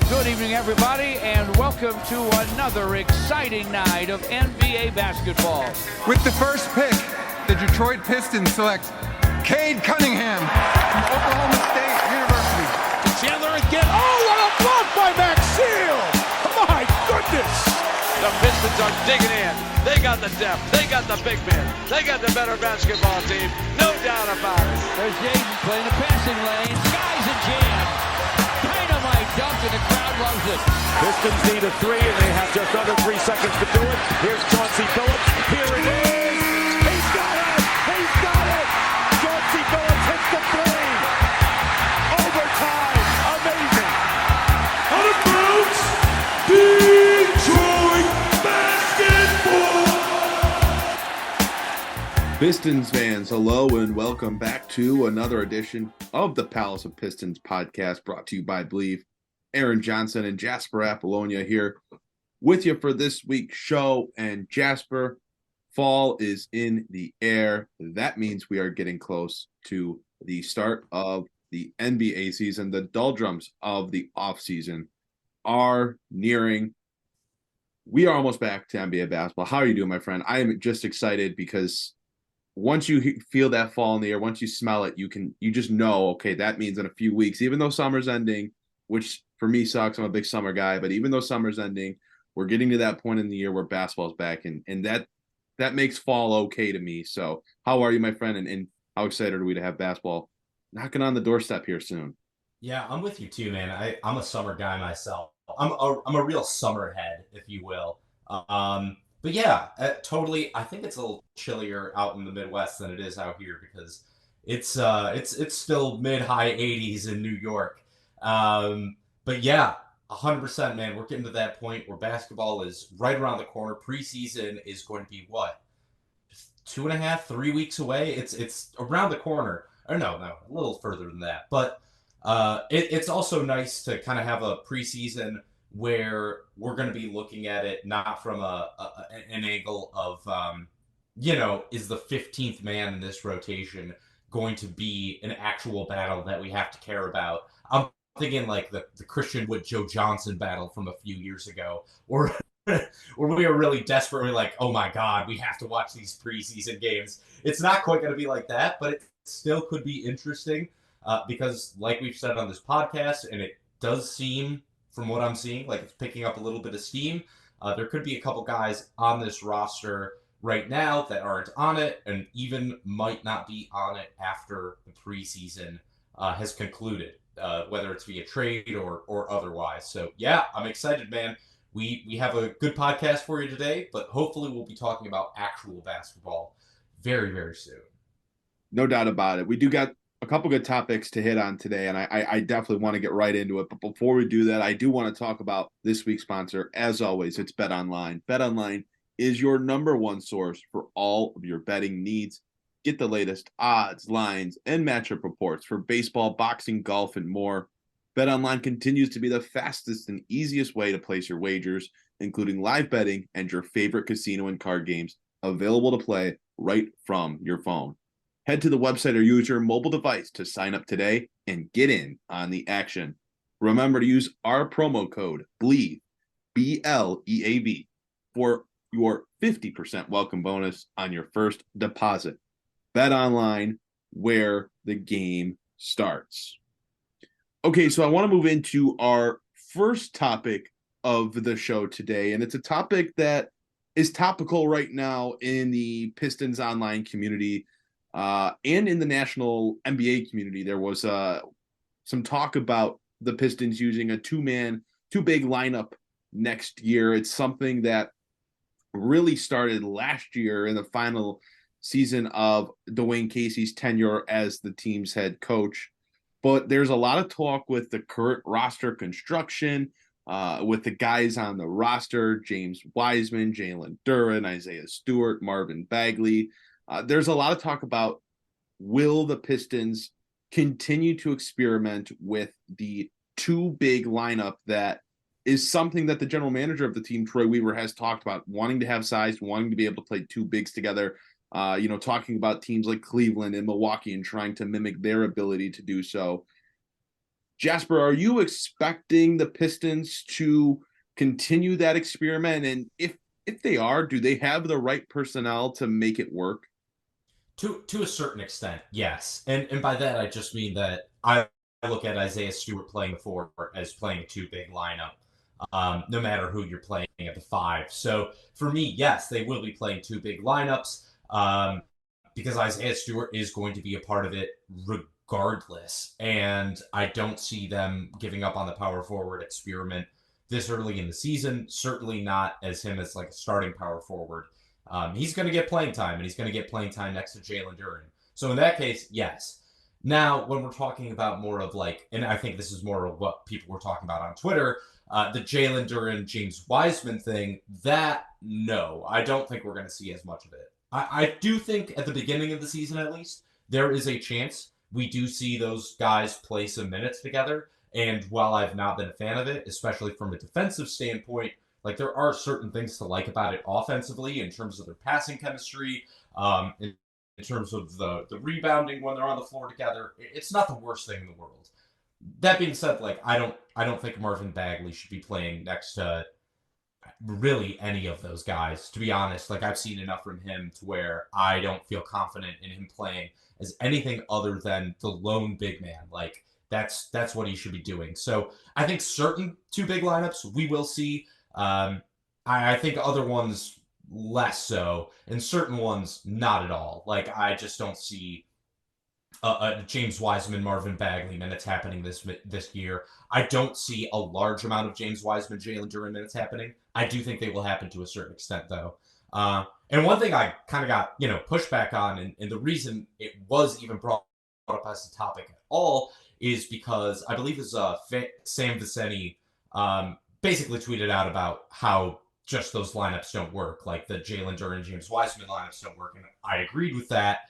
Good evening, everybody, and welcome to another exciting night of NBA basketball. With the first pick, the Detroit Pistons select Cade Cunningham from Oklahoma State University. Chandler again. Oh, what a block by Maxeel! My goodness! The Pistons are digging in. They got the depth. They got the big men. They got the better basketball team. No doubt about it. There's Jaden playing the passing lane. Skies a jam. Dynamite dunk, and the crowd loves it. Pistons need a three, and they have just under 3 seconds to do it. Here's Chauncey Billups. Here it is. He's got it. He's got it. Chauncey Billups hits the three. Overtime. Amazing. Out of bounds. Detroit basketball. Pistons fans, hello and welcome back to another edition of the Palace of Pistons podcast, brought to you by Believe. Aaron Johnson and Jasper Apollonia here with you for this week's show. And Jasper, fall is in the air. That means we are getting close to the start of the NBA season. The doldrums of the offseason are nearing. We are almost back to NBA basketball. How are you doing, my friend? I am just excited because once you feel that fall in the air, once you smell it, you just know, okay, that means in a few weeks, even though summer's ending, which for me sucks, I'm a big summer guy, but even though summer's ending, we're getting to that point in the year where basketball's back, and that makes fall okay to me. So how are you, my friend, and how excited are we to have basketball knocking on the doorstep here soon? Yeah, I'm with you too, man. I'm a summer guy myself. I'm a real summer head, if you will. But yeah, totally. I think it's a little chillier out in the Midwest than it is out here because it's still mid-high 80s in New York. But yeah, 100%, man. We're getting to that point where basketball is right around the corner. Preseason is going to be what? 2.5, 3 weeks away. It's around the corner. Or no, a little further than that. But it's also nice to kind of have a preseason where we're going to be looking at it not from an angle of, is the 15th man in this rotation going to be an actual battle that we have to care about? I'm thinking like the Christian Wood Joe Johnson battle from a few years ago, or where we were really desperately like, oh my God, we have to watch these preseason games. It's not quite going to be like that, but it still could be interesting because like we've said on this podcast, and it does seem, from what I'm seeing, like it's picking up a little bit of steam. There could be a couple guys on this roster right now that aren't on it and even might not be on it after the preseason has concluded, whether it's via trade or otherwise. So yeah, I'm excited, man. We have a good podcast for you today, but hopefully we'll be talking about actual basketball very, very soon. No doubt about it. We do got a couple good topics to hit on today, and I definitely want to get right into it. But before we do that, I do want to talk about this week's sponsor. As always, it's BetOnline. BetOnline is your number one source for all of your betting needs. Get the latest odds, lines, and matchup reports for baseball, boxing, golf, and more. BetOnline continues to be the fastest and easiest way to place your wagers, including live betting and your favorite casino and card games available to play right from your phone. Head to the website or use your mobile device to sign up today and get in on the action. Remember to use our promo code BLEAV, BLEAV, for your 50% welcome bonus on your first deposit. Bet online, where the game starts. Okay, so I want to move into our first topic of the show today, and it's a topic that is topical right now in the Pistons online community. And in the national NBA community, there was some talk about the Pistons using a two big lineup next year. It's something that really started last year in the final season of Dwayne Casey's tenure as the team's head coach. But there's a lot of talk with the current roster construction, with the guys on the roster, James Wiseman, Jalen Duren, Isaiah Stewart, Marvin Bagley. There's a lot of talk about, will the Pistons continue to experiment with the two big lineup that is something that the general manager of the team, Troy Weaver, has talked about, wanting to have size, wanting to be able to play two bigs together, talking about teams like Cleveland and Milwaukee and trying to mimic their ability to do so. Jasper, are you expecting the Pistons to continue that experiment? And if they are, do they have the right personnel to make it work? To a certain extent, yes. And by that I just mean that I look at Isaiah Stewart playing the four as playing a two big lineup. No matter who you're playing at the five. So for me, yes, they will be playing two big lineups because Isaiah Stewart is going to be a part of it regardless. And I don't see them giving up on the power forward experiment this early in the season. Certainly not as him as like a starting power forward. He's going to get playing time, and he's going to get playing time next to Jalen Duren. So in that case, yes. Now, when we're talking about more of like, and I think this is more of what people were talking about on Twitter, the Jalen Duren, James Wiseman thing, that, no, I don't think we're going to see as much of it. I do think at the beginning of the season, at least, there is a chance we do see those guys play some minutes together. And while I've not been a fan of it, especially from a defensive standpoint, like there are certain things to like about it offensively in terms of their passing chemistry, in terms of the rebounding when they're on the floor together. It's not the worst thing in the world. That being said, like I don't think Marvin Bagley should be playing next to really any of those guys, to be honest. Like I've seen enough from him to where I don't feel confident in him playing as anything other than the lone big man. Like that's what he should be doing. So I think certain two big lineups we will see. I think other ones less so, and certain ones not at all. Like I just don't see a James Wiseman, Marvin Bagley minutes happening this year. I don't see a large amount of James Wiseman, Jalen Duren minutes happening. I do think they will happen to a certain extent, though. And one thing I kind of got pushback on, and the reason it was even brought up as a topic at all is because I believe it's Sam Viceni basically tweeted out about how just those lineups don't work, like the Jalen Duren, James Wiseman lineups don't work, and I agreed with that.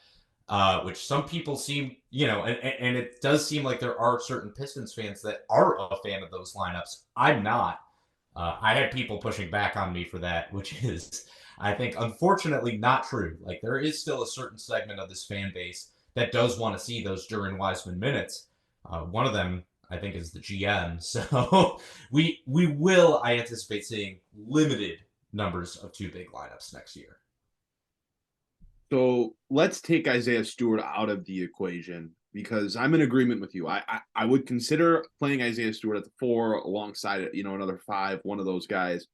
Which some people seem, and it does seem like there are certain Pistons fans that are a fan of those lineups. I'm not. I had people pushing back on me for that, which is, I think, unfortunately not true. Like, there is still a certain segment of this fan base that does want to see those Duren Wiseman minutes. One of them, I think, is the GM. So we will, I anticipate, seeing limited numbers of two big lineups next year. So let's take Isaiah Stewart out of the equation because I'm in agreement with you. I would consider playing Isaiah Stewart at the four alongside, another five, one of those guys.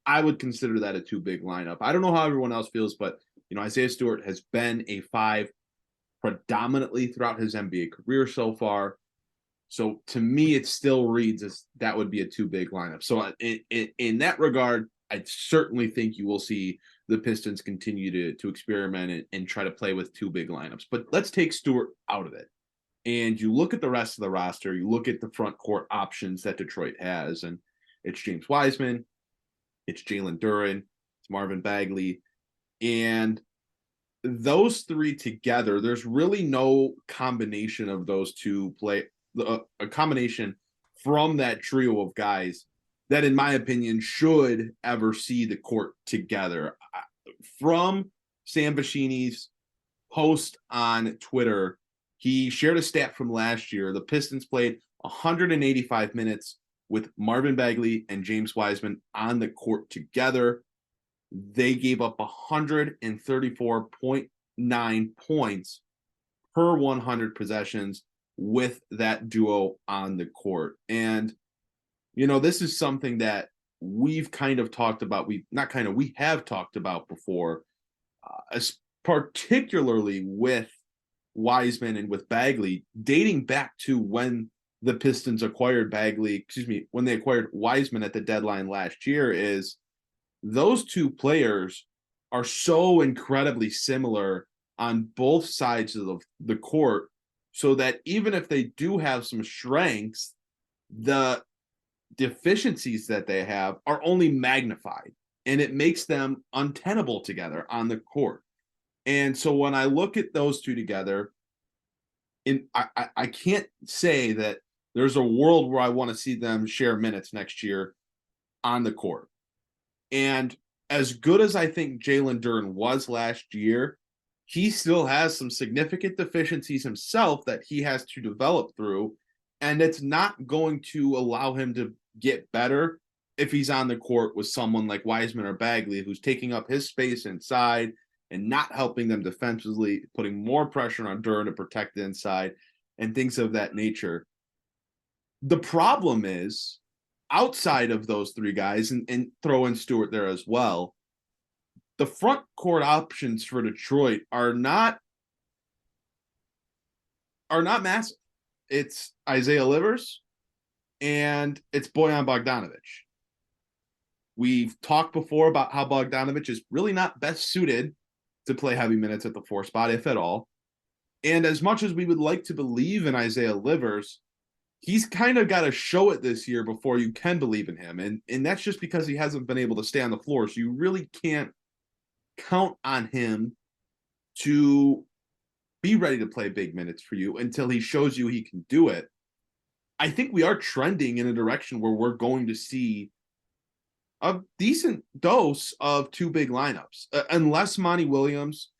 I would consider that a two big lineup. I don't know how everyone else feels, but Isaiah Stewart has been a five predominantly throughout his NBA career so far. So to me, it still reads as that would be a two big lineup. So in that regard, I certainly think you will see the Pistons continue to experiment and try to play with two big lineups. But let's take Stewart out of it. And you look at the rest of the roster, you look at the front court options that Detroit has, and it's James Wiseman, it's Jalen Duren, it's Marvin Bagley. And those three together, there's really no combination of those two a combination from that trio of guys that, in my opinion, should ever see the court together. From Sam Vecini's post on Twitter, he shared a stat from last year. The Pistons played 185 minutes with Marvin Bagley and James Wiseman on the court together. They gave up 134.9 points per 100 possessions with that duo on the court. And this is something that we've kind of talked about. We have talked about before, particularly with Wiseman and with Bagley, dating back to when the Pistons acquired when they acquired Wiseman at the deadline last year. Is those two players are so incredibly similar on both sides of the court, so that even if they do have some strengths, the deficiencies that they have are only magnified, and it makes them untenable together on the court. And so when I look at those two together, I can't say that there's a world where I want to see them share minutes next year on the court. And as good as I think Jalen Duren was last year, he still has some significant deficiencies himself that he has to develop through. And it's not going to allow him to get better if he's on the court with someone like Wiseman or Bagley, who's taking up his space inside and not helping them defensively, putting more pressure on Duren to protect the inside and things of that nature. The problem is, outside of those three guys, and throw in Stewart there as well, the front court options for Detroit are not massive. It's Isaiah Livers and it's Bojan Bogdanovic. We've talked before about how Bogdanovic is really not best suited to play heavy minutes at the 4 spot, if at all. And as much as we would like to believe in Isaiah Livers, he's kind of got to show it this year before you can believe in him. And that's just because he hasn't been able to stay on the floor. So you really can't count on him to be ready to play big minutes for you until he shows you he can do it. I think we are trending in a direction where we're going to see a decent dose of 2 big lineups, unless Monty Williams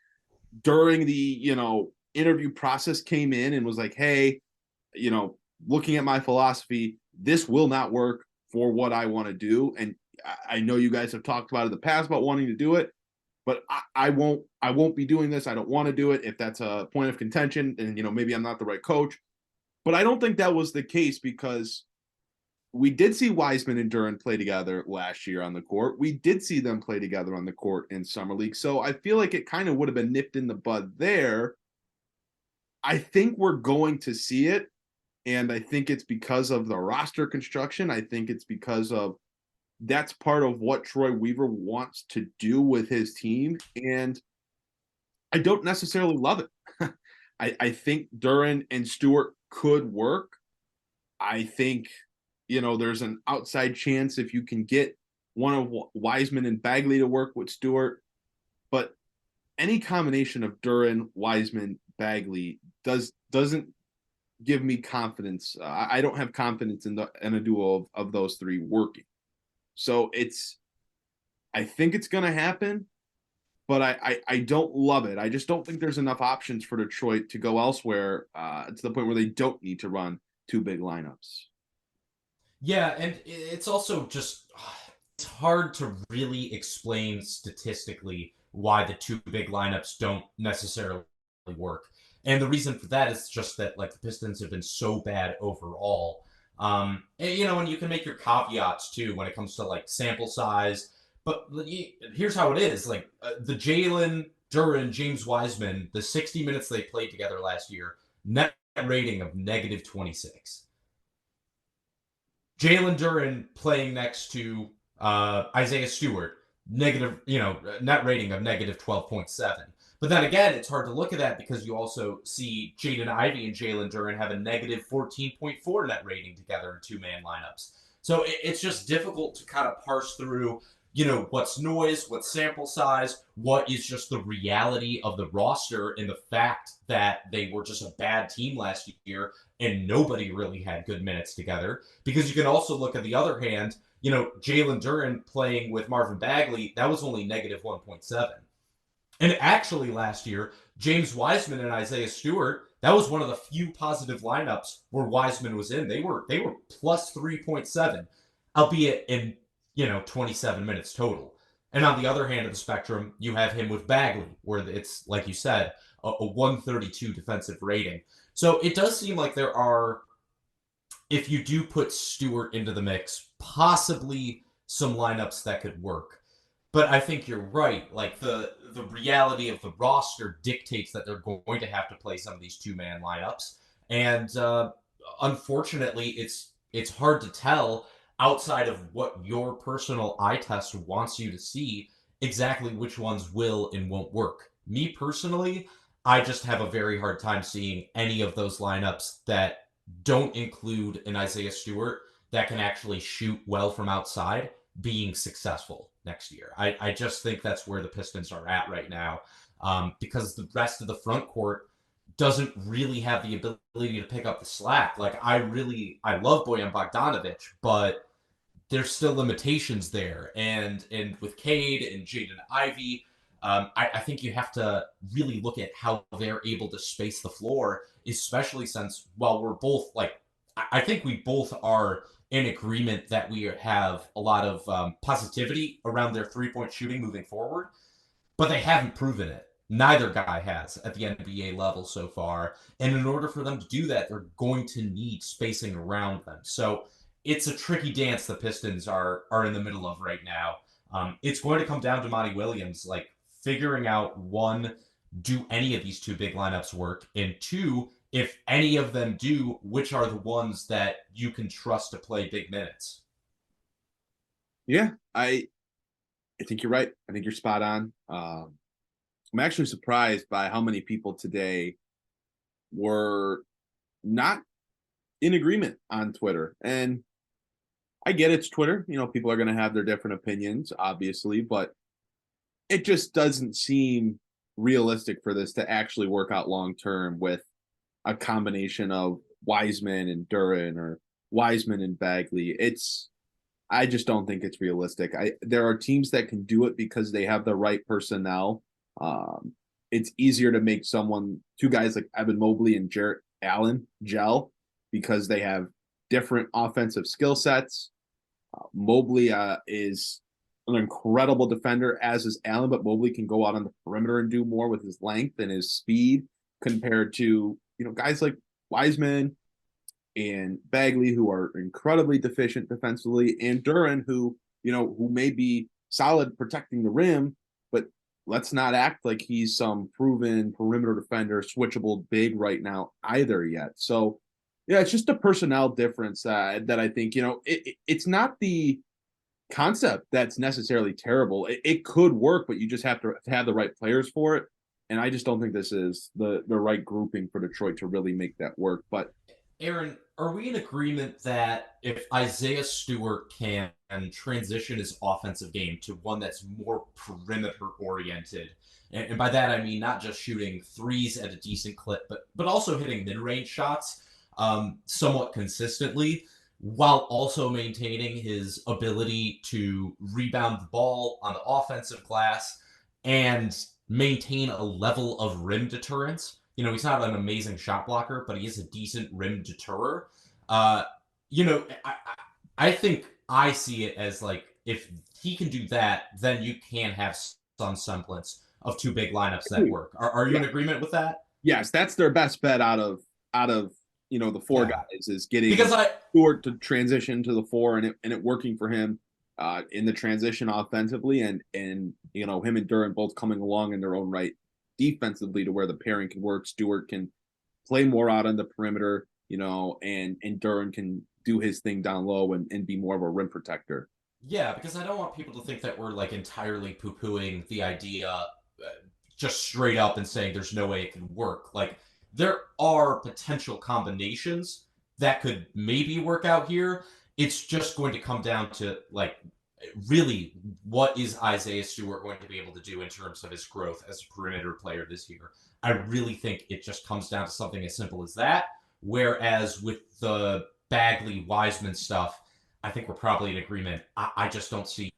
during the, interview process came in and was like, hey, looking at my philosophy, this will not work for what I want to do. And I know you guys have talked about it in the past about wanting to do it, but I won't be doing this. I don't want to do it if that's a point of contention and, maybe I'm not the right coach. But I don't think that was the case, because we did see Wiseman and Duren play together last year on the court. We did see them play together on the court in Summer League. So I feel like it kind of would have been nipped in the bud there. I think we're going to see it. And I think it's because of the roster construction. I think it's because of that's part of what Troy Weaver wants to do with his team. And I don't necessarily love it. I think Duren and Stewart could work. I think, there's an outside chance if you can get one of Wiseman and Bagley to work with Stewart. But any combination of Duren, Wiseman, Bagley doesn't give me confidence. I don't have confidence in a duo of those three working. So I think it's going to happen, but I don't love it. I just don't think there's enough options for Detroit to go elsewhere to the point where they don't need to run 2 big lineups. Yeah, and it's also just, it's hard to really explain statistically why the 2 big lineups don't necessarily work. And the reason for that is just that, the Pistons have been so bad overall. And you can make your caveats, too, when it comes to, sample size. But here's how it is. The Jalen, Duren, James Wiseman, the 60 minutes they played together last year, net rating of -26. Jalen Duren playing next to Isaiah Stewart, net rating of -12.7. But then again, it's hard to look at that because you also see Jaden Ivey and Jalen Duren have a -14.4 net rating together in 2-man lineups. So it's just difficult to kind of parse through, what's noise, what's sample size, what is just the reality of the roster and the fact that they were just a bad team last year and nobody really had good minutes together. Because you can also look at the other hand, Jalen Duren playing with Marvin Bagley, that was only -1.7. And actually last year, James Wiseman and Isaiah Stewart, that was one of the few positive lineups where Wiseman was in. They were +3.7, albeit in 27 minutes total. And on the other hand of the spectrum, you have him with Bagley, where it's, like you said, a 132 defensive rating. So it does seem like there are, if you do put Stewart into the mix, possibly some lineups that could work. But I think you're right. The reality of the roster dictates that they're going to have to play some of these 2-man lineups. And unfortunately, it's hard to tell outside of what your personal eye test wants you to see exactly which ones will and won't work. Me personally, I just have a very hard time seeing any of those lineups that don't include an Isaiah Stewart that can actually shoot well from outside being successful next year. I just think that's where the Pistons are at right now, because the rest of the front court doesn't really have the ability to pick up the slack. I love Bojan Bogdanovic, but there's still limitations there. And with Cade and Jaden Ivey, I think you have to really look at how they're able to space the floor, especially since while we're both I think we both are in agreement that we have a lot of positivity around their 3-point shooting moving forward, but they haven't proven it. Neither guy has at the NBA level so far. And in order for them to do that, they're going to need spacing around them. So it's a tricky dance the Pistons are in the middle of right now. It's going to come down to Monty Williams, like figuring out, one, do any of these two big lineups work? And two, if any of them do, which are the ones that you can trust to play big minutes? Yeah, I think you're right. I think you're spot on. I'm actually surprised by how many people today were not in agreement on Twitter. And I get it's Twitter. You know, people are going to have their different opinions, obviously, but it just doesn't seem realistic for this to actually work out long term with a combination of Wiseman and Duren or Wiseman and Bagley. I just don't think it's realistic. There are teams that can do it because they have the right personnel. It's easier to make two guys like Evan Mobley and Jarrett Allen gel because they have different offensive skill sets. Mobley is an incredible defender, as is Allen, but Mobley can go out on the perimeter and do more with his length and his speed compared to, guys like Wiseman and Bagley, who are incredibly deficient defensively, and Duren, who may be solid protecting the rim, but let's not act like he's some proven perimeter defender, switchable big right now either yet. So, yeah, it's just a personnel difference that I think, it's not the concept that's necessarily terrible. It could work, but you just have to have the right players for it. And I just don't think this is the right grouping for Detroit to really make that work. But Aaron, are we in agreement that if Isaiah Stewart can transition his offensive game to one that's more perimeter oriented, and by that I mean not just shooting threes at a decent clip, but also hitting mid-range shots somewhat consistently, while also maintaining his ability to rebound the ball on the offensive glass and maintain a level of rim deterrence? He's not an amazing shot blocker, but he is a decent rim deterrer. I think I see it as like, if he can do that, then you can have some semblance of two big lineups that work. Are you in agreement with that? Yes, that's their best bet out of the four guys, is getting Stewart to transition to the four and it working for him in the transition offensively, and him and Duren both coming along in their own right defensively to where the pairing can work. Stewart can play more out on the perimeter, and Duren can do his thing down low and be more of a rim protector. Yeah, because I don't want people to think that we're like entirely poo-pooing the idea just straight up and saying there's no way it can work. Like, there are potential combinations that could maybe work out here. It's just going to come down to, like, really, what is Isaiah Stewart going to be able to do in terms of his growth as a perimeter player this year? I really think it just comes down to something as simple as that. Whereas with the Bagley Wiseman stuff, I think we're probably in agreement. I just don't see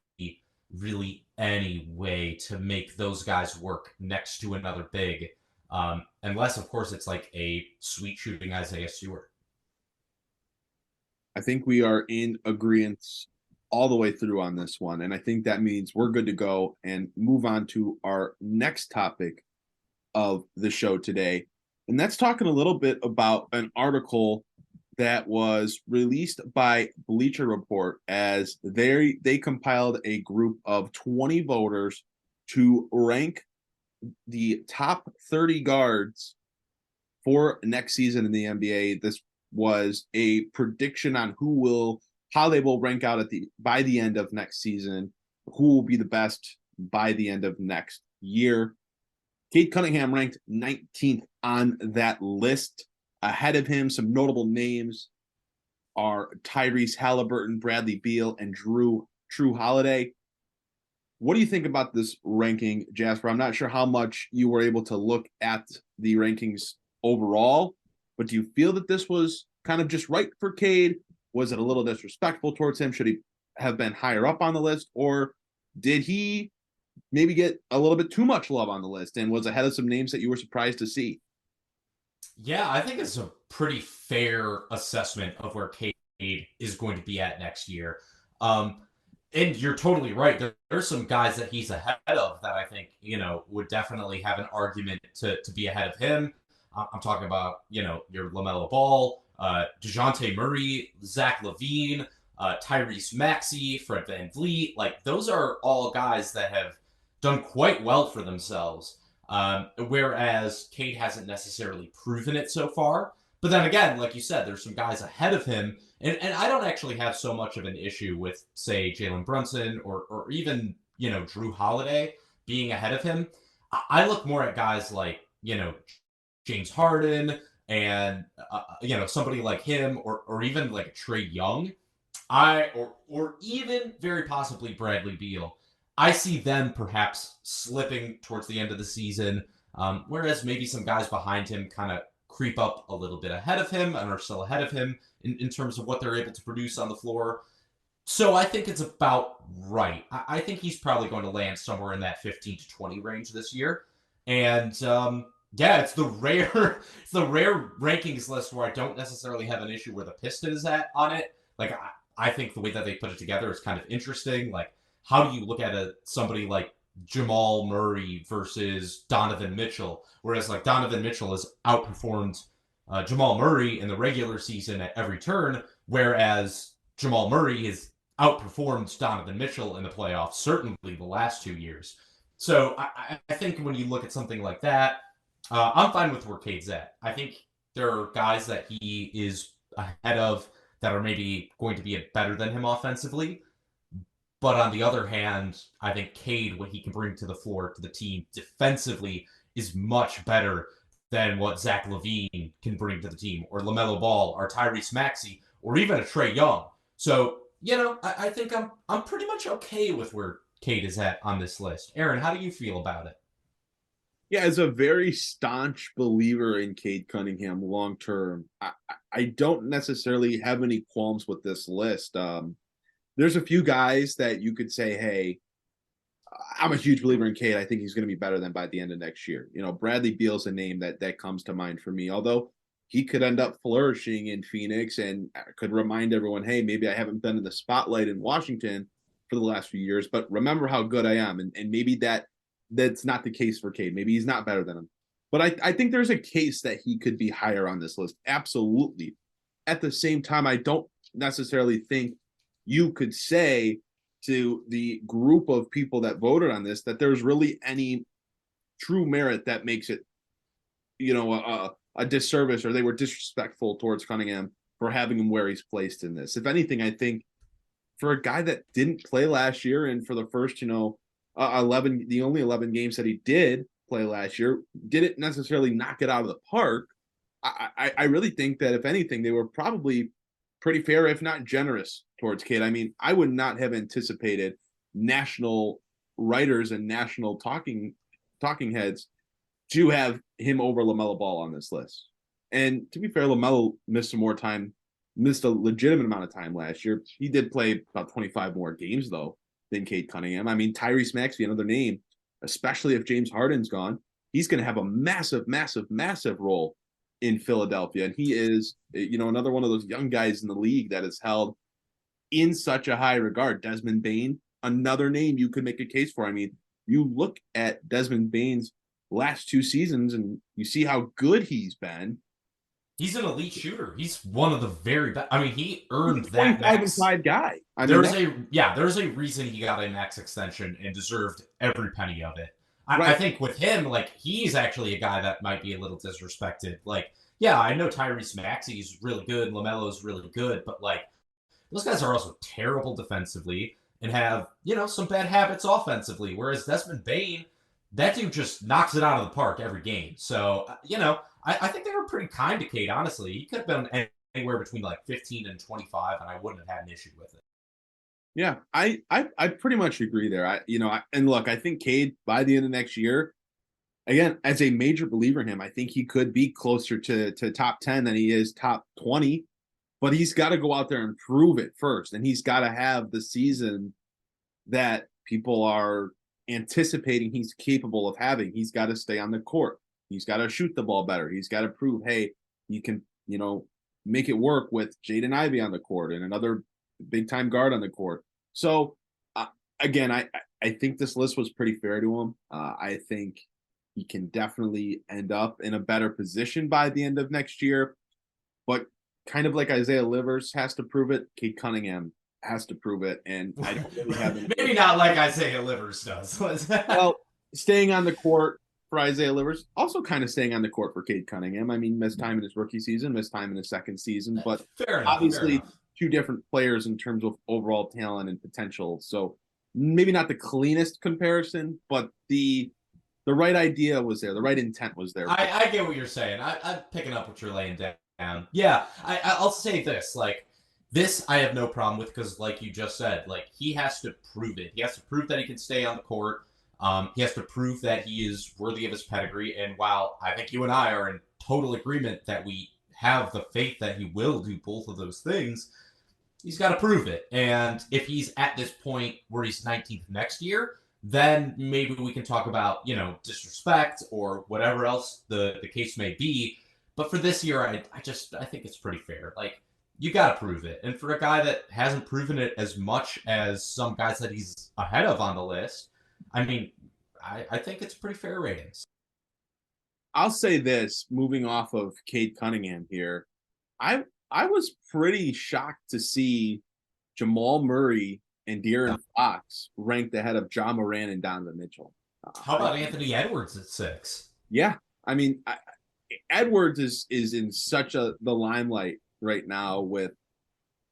really any way to make those guys work next to another big, unless, of course, it's like a sweet shooting Isaiah Stewart. I think we are in agreement all the way through on this one. And I think that means we're good to go and move on to our next topic of the show today. And that's talking a little bit about an article that was released by Bleacher Report, as they compiled a group of 20 voters to rank the top 30 guards for next season in the NBA. This was a prediction on how they will rank out by the end of next season, who will be the best by the end of next year. Cade Cunningham ranked 19th on that list. Ahead of him, some notable names are Tyrese Halliburton, Bradley Beal, and Drew Holiday. What do you think about this ranking, Jasper? I'm not sure how much you were able to look at the rankings overall, but do you feel that this was kind of just right for Cade? Was it a little disrespectful towards him? Should he have been higher up on the list? Or did he maybe get a little bit too much love on the list and was ahead of some names that you were surprised to see? Yeah, I think it's a pretty fair assessment of where Cade is going to be at next year. Um, and you're totally right. There's some guys that he's ahead of that I think, would definitely have an argument to be ahead of him. I'm talking about, your LaMelo Ball, DeJounte Murray, Zach LaVine, Tyrese Maxey, Fred VanVleet. Like, those are all guys that have done quite well for themselves. Whereas Cade hasn't necessarily proven it so far. But then again, like you said, there's some guys ahead of him. And I don't actually have so much of an issue with, say, Jalen Brunson or even, Drew Holiday being ahead of him. I look more at guys like, James Harden and, somebody like him or even like Trae Young. Or even very possibly Bradley Beal. I see them perhaps slipping towards the end of the season, whereas maybe some guys behind him kind of creep up a little bit ahead of him and are still ahead of him in terms of what they're able to produce on the floor. So I think it's about right. I think he's probably going to land somewhere in that 15 to 20 range this year. And yeah, it's the rare rankings list where I don't necessarily have an issue where the Piston is at on it. Like I think the way that they put it together is kind of interesting. Like, how do you look at somebody like Jamal Murray versus Donovan Mitchell? Whereas like Donovan Mitchell has outperformed Jamal Murray in the regular season at every turn, whereas Jamal Murray has outperformed Donovan Mitchell in the playoffs, certainly the last 2 years. So I think when you look at something like that, I'm fine with where Cade's at. I think there are guys that he is ahead of that are maybe going to be better than him offensively. But on the other hand, I think Cade, what he can bring to the floor, to the team defensively, is much better than what Zach LaVine can bring to the team, or LaMelo Ball, or Tyrese Maxey, or even a Trae Young. So, I think I'm pretty much okay with where Cade is at on this list. Aaron, how do you feel about it? Yeah, as a very staunch believer in Cade Cunningham long term, I don't necessarily have any qualms with this list. There's a few guys that you could say, hey, I'm a huge believer in Cade. I think he's going to be better than by the end of next year. Bradley Beal's a name that comes to mind for me, although he could end up flourishing in Phoenix and could remind everyone, hey, maybe I haven't been in the spotlight in Washington for the last few years, but remember how good I am. And maybe that's not the case for Cade. Maybe he's not better than him. But I think there's a case that he could be higher on this list. Absolutely. At the same time, I don't necessarily think you could say to the group of people that voted on this that there's really any true merit that makes it, a disservice, or they were disrespectful towards Cunningham for having him where he's placed in this. If anything, I think for a guy that didn't play last year and for the first, the only 11 games that he did play last year, didn't necessarily knock it out of the park. I really think that if anything, they were probably pretty fair, if not generous, towards Cade. I mean, I would not have anticipated national writers and national talking heads to have him over LaMelo Ball on this list. And to be fair, LaMelo missed a legitimate amount of time last year. He did play about 25 more games, though, than Cade Cunningham. I mean, Tyrese Maxey, another name, especially if James Harden's gone, he's going to have a massive, massive, massive role in Philadelphia. And he is, another one of those young guys in the league that is held in such a high regard. Desmond Bane, another name you could make a case for. I mean, you look at Desmond Bane's last 2 seasons and you see how good he's been. He's an elite shooter. He's one of the very best. I mean, he earned that max. 25 guy. There's a reason he got a max extension and deserved every penny of it. I think with him, like, he's actually a guy that might be a little disrespected. Like, yeah, I know Tyrese Maxey's really good, LaMelo's really good, but like, those guys are also terrible defensively and have, some bad habits offensively. Whereas Desmond Bane, that dude just knocks it out of the park every game. So, I think they were pretty kind to Cade, honestly. He could have been anywhere between like 15 and 25, and I wouldn't have had an issue with it. Yeah, I pretty much agree there. And look, I think Cade by the end of next year, again, as a major believer in him, I think he could be closer to top 10 than he is top 20. But he's got to go out there and prove it first, and he's got to have the season that people are anticipating he's capable of having. He's got to stay on the court. He's got to shoot the ball better. He's got to prove, hey, you can, make it work with Jaden Ivey on the court and another big time guard on the court. So again, I think this list was pretty fair to him. I think he can definitely end up in a better position by the end of next year. But kind of like Isaiah Livers has to prove it, Cade Cunningham has to prove it. And I don't really have maybe not like Isaiah Livers does. Well, staying on the court for Isaiah Livers, also kind of staying on the court for Cade Cunningham. I mean, missed time in his rookie season, missed time in his second season, but fair enough, obviously two different players in terms of overall talent and potential. So maybe not the cleanest comparison, but the right idea was there. The right intent was there. I get what you're saying. I'm picking up what you're laying down. Yeah, I'll say this. Like, this I have no problem with because, like you just said, like, he has to prove it. He has to prove that he can stay on the court. He has to prove that he is worthy of his pedigree. And while I think you and I are in total agreement that we have the faith that he will do both of those things, he's got to prove it. And if he's at this point where he's 19th next year, then maybe we can talk about, disrespect or whatever else the case may be. But for this year, I think it's pretty fair. Like, you got to prove it. And for a guy that hasn't proven it as much as some guys that he's ahead of on the list, I mean, I think it's pretty fair ratings. I'll say this, moving off of Cade Cunningham here, I was pretty shocked to see Jamal Murray and De'Aaron Fox ranked ahead of Ja Morant and Donovan Mitchell. How about Anthony Edwards at 6? Yeah, I mean, Edwards is in such the limelight right now with,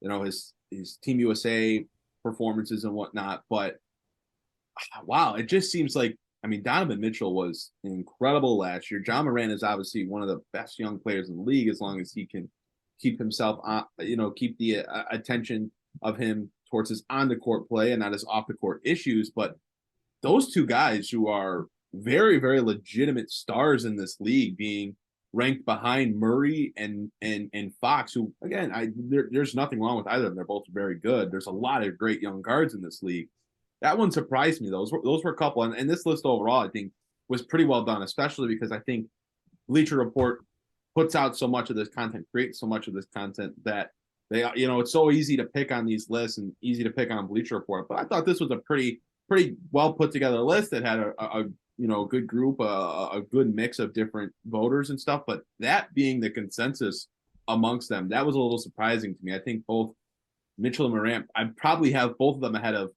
his Team USA performances and whatnot. But wow, it just seems like, I mean, Donovan Mitchell was incredible last year. Ja Morant is obviously one of the best young players in the league as long as he can keep himself on, keep the attention of him towards his on the court play and not his off the court issues. But those two guys who are very, very legitimate stars in this league being ranked behind Murray and Fox, who, again, there's nothing wrong with either of them. They're both very good. There's a lot of great young guards in this league. That one surprised me. Those were a couple. And this list overall, I think, was pretty well done, especially because I think Bleacher Report puts out so much of this content, creates so much of this content that they, it's so easy to pick on these lists and easy to pick on Bleacher Report. But I thought this was a pretty well put together list that had a good group, a good mix of different voters and stuff. But that being the consensus amongst them, that was a little surprising to me. I think both Mitchell and Morant, I'd probably have both of them ahead of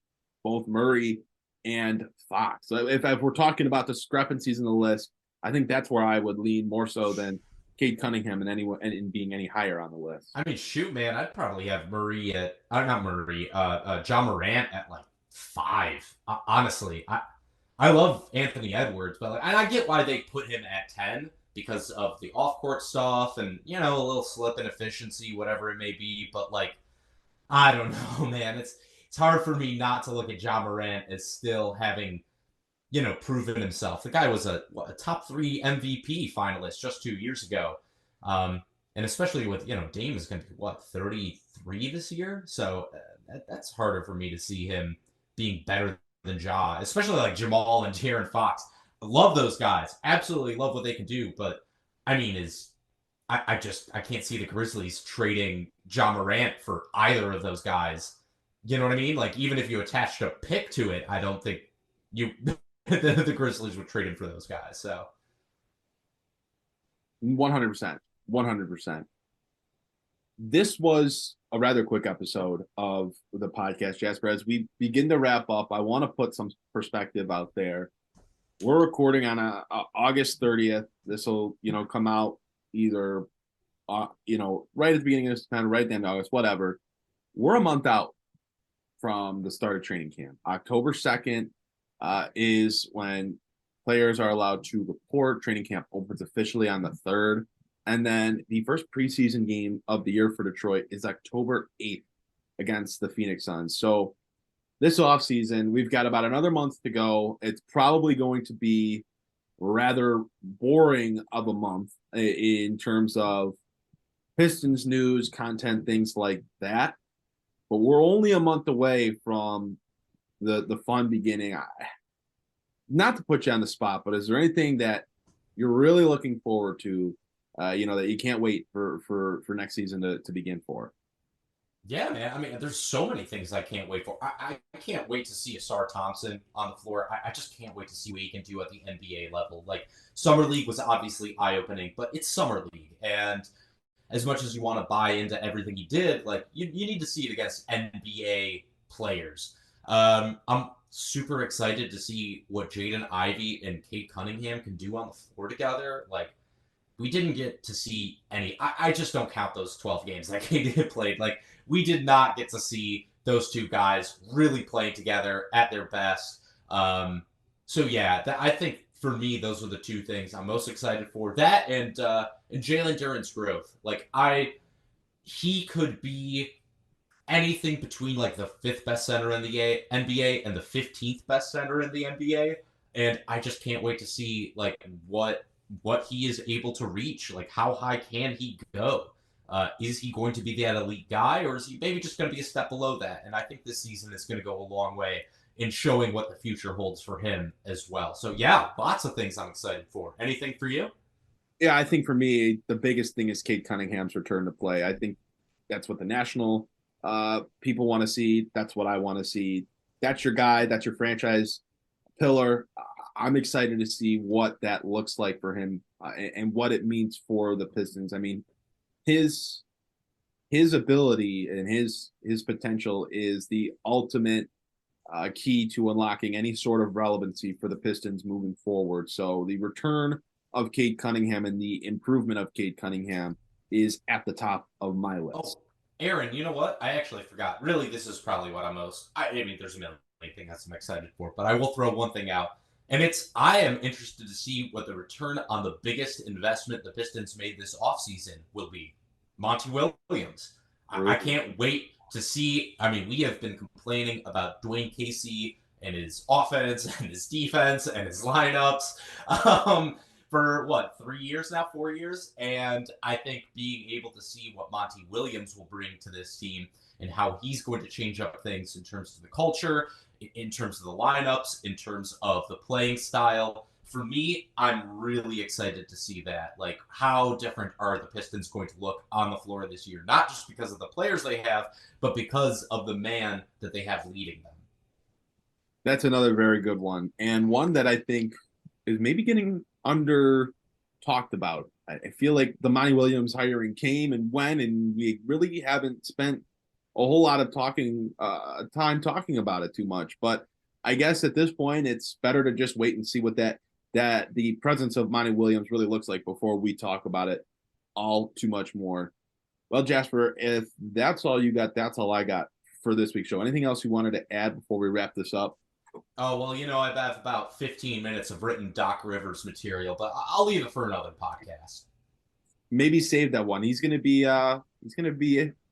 both Murray and Fox. So if we're talking about discrepancies in the list, I think that's where I would lean more so than Cade Cunningham and being any higher on the list. I mean, shoot, man, I'd probably have Murray at not Murray, Ja Morant at like 5. Honestly, I love Anthony Edwards, but and I get why they put him at 10 because of the off court stuff and a little slip in efficiency, whatever it may be. But like, I don't know, man. It's hard for me not to look at Ja Morant as still having, proven himself. The guy was a top 3 MVP finalist just 2 years ago. And especially with, Dame is going to be, 33 this year? So that's harder for me to see him being better than Ja, especially like Jamal and De'Aaron Fox. I love those guys. Absolutely love what they can do. But, I mean, I can't see the Grizzlies trading Ja Morant for either of those guys. You know what I mean? Like, even if you attached a pick to it, I don't think the Grizzlies would trade him for those guys. So 100%. This was a rather quick episode of the podcast, Jasper. As we begin to wrap up, I want to put some perspective out there. We're recording on August 30th. This will, come out either, right at the beginning of September, right at the end of August, whatever. We're a month out from the start of training camp. October 2nd is when players are allowed to report. Training camp opens officially on the 3rd. And then the first preseason game of the year for Detroit is October 8th against the Phoenix Suns. So this offseason, we've got about another month to go. It's probably going to be rather boring of a month in terms of Pistons news, content, things like that. But we're only a month away from the fun beginning. Not to put you on the spot, but is there anything that you're really looking forward to, that you can't wait for next season to begin for? Yeah, man. I mean, there's so many things I can't wait for. I can't wait to see Asar Thompson on the floor. I just can't wait to see what he can do at the NBA level. Like, Summer League was obviously eye-opening, but it's Summer League. And as much as you want to buy into everything he did, like, you need to see it against NBA players. I'm super excited to see what Jaden Ivey and Cade Cunningham can do on the floor together. Like, we didn't get to see any. I just don't count those 12 games that Cade played. Like, we did not get to see those two guys really playing together at their best. So yeah, I think for me, those are the two things I'm most excited for. That and Jalen Duren's growth. Like, he could be anything between like the 5th best center in the NBA and the 15th best center in the NBA. And I just can't wait to see like what he is able to reach. Like, how high can he go? Is he going to be that elite guy, or is he maybe just going to be a step below that? And I think this season is going to go a long way in showing what the future holds for him as well. So yeah, lots of things I'm excited for. Anything for you? Yeah, I think for me, the biggest thing is Cade Cunningham's return to play. I think that's what the national people want to see. That's what I want to see. That's your guy. That's your franchise pillar. I'm excited to see what that looks like for him and what it means for the Pistons. I mean, his ability and his potential is the ultimate key to unlocking any sort of relevancy for the Pistons moving forward. So the return of Cade Cunningham and the improvement of Cade Cunningham is at the top of my list. Oh, Aaron, you know what? I actually forgot. Really, this is probably what I mean, there's a million things I'm excited for, but I will throw one thing out. And I am interested to see what the return on the biggest investment the Pistons made this offseason will be. Monty Williams. I can't wait to see. I mean, we have been complaining about Dwayne Casey and his offense and his defense and his lineups for 3 years now, 4 years. And I think being able to see what Monty Williams will bring to this team and how he's going to change up things in terms of the culture, in terms of the lineups, in terms of the playing style. For me, I'm really excited to see that. Like, how different are the Pistons going to look on the floor this year? Not just because of the players they have, but because of the man that they have leading them. That's another very good one. And one that I think is maybe getting under talked about. I feel like the Monty Williams hiring came and went, and we really haven't spent a whole lot of time talking about it too much. But I guess at this point, it's better to just wait and see what that the presence of Monty Williams really looks like before we talk about it all too much more. Well, Jasper, if that's all you got, that's all I got for this week's show. Anything else you wanted to add before we wrap this up? Oh, well, I have about 15 minutes of written Doc Rivers material, but I'll leave it for another podcast. Maybe save that one. He's going to be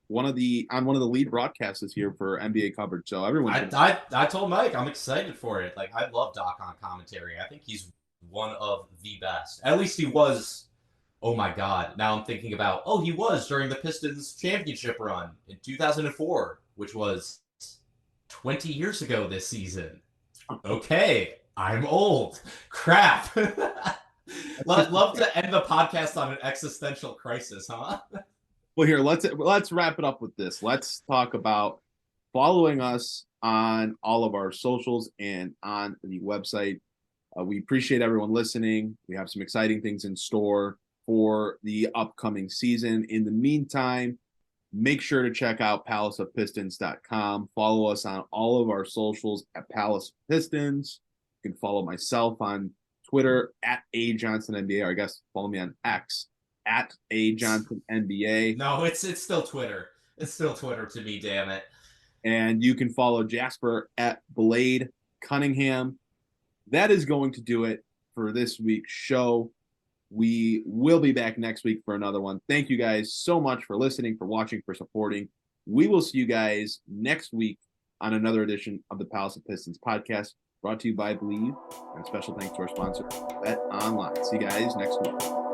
one of the lead broadcasters here for NBA coverage. So everyone, I told Mike I'm excited for it. Like, I love Doc on commentary. I think he's one of the best. At least he was. Oh my God! Now I'm thinking about. Oh, he was during the Pistons championship run in 2004, which was 20 years ago this season. Okay, I'm old. Crap. Love to end the podcast on an existential crisis, huh? Well, here, let's wrap it up with this. Let's talk about following us on all of our socials and on the website. We appreciate everyone listening. We have some exciting things in store for the upcoming season. In the meantime, make sure to check out palaceofpistons.com. Follow us on all of our socials at Palace Pistons. You can follow myself on Twitter at @AJohnsonNBA, or I guess follow me on X at @AJohnsonNBA. No, it's still Twitter. It's still Twitter to me, damn it. And you can follow Jasper at Blade Cunningham. That is going to do it for this week's show. We will be back next week for another one. Thank you guys so much for listening, for watching, for supporting. We will see you guys next week on another edition of the Palace of Pistons podcast, brought to you by Believe. And special thanks to our sponsor, Bet Online. See you guys next week.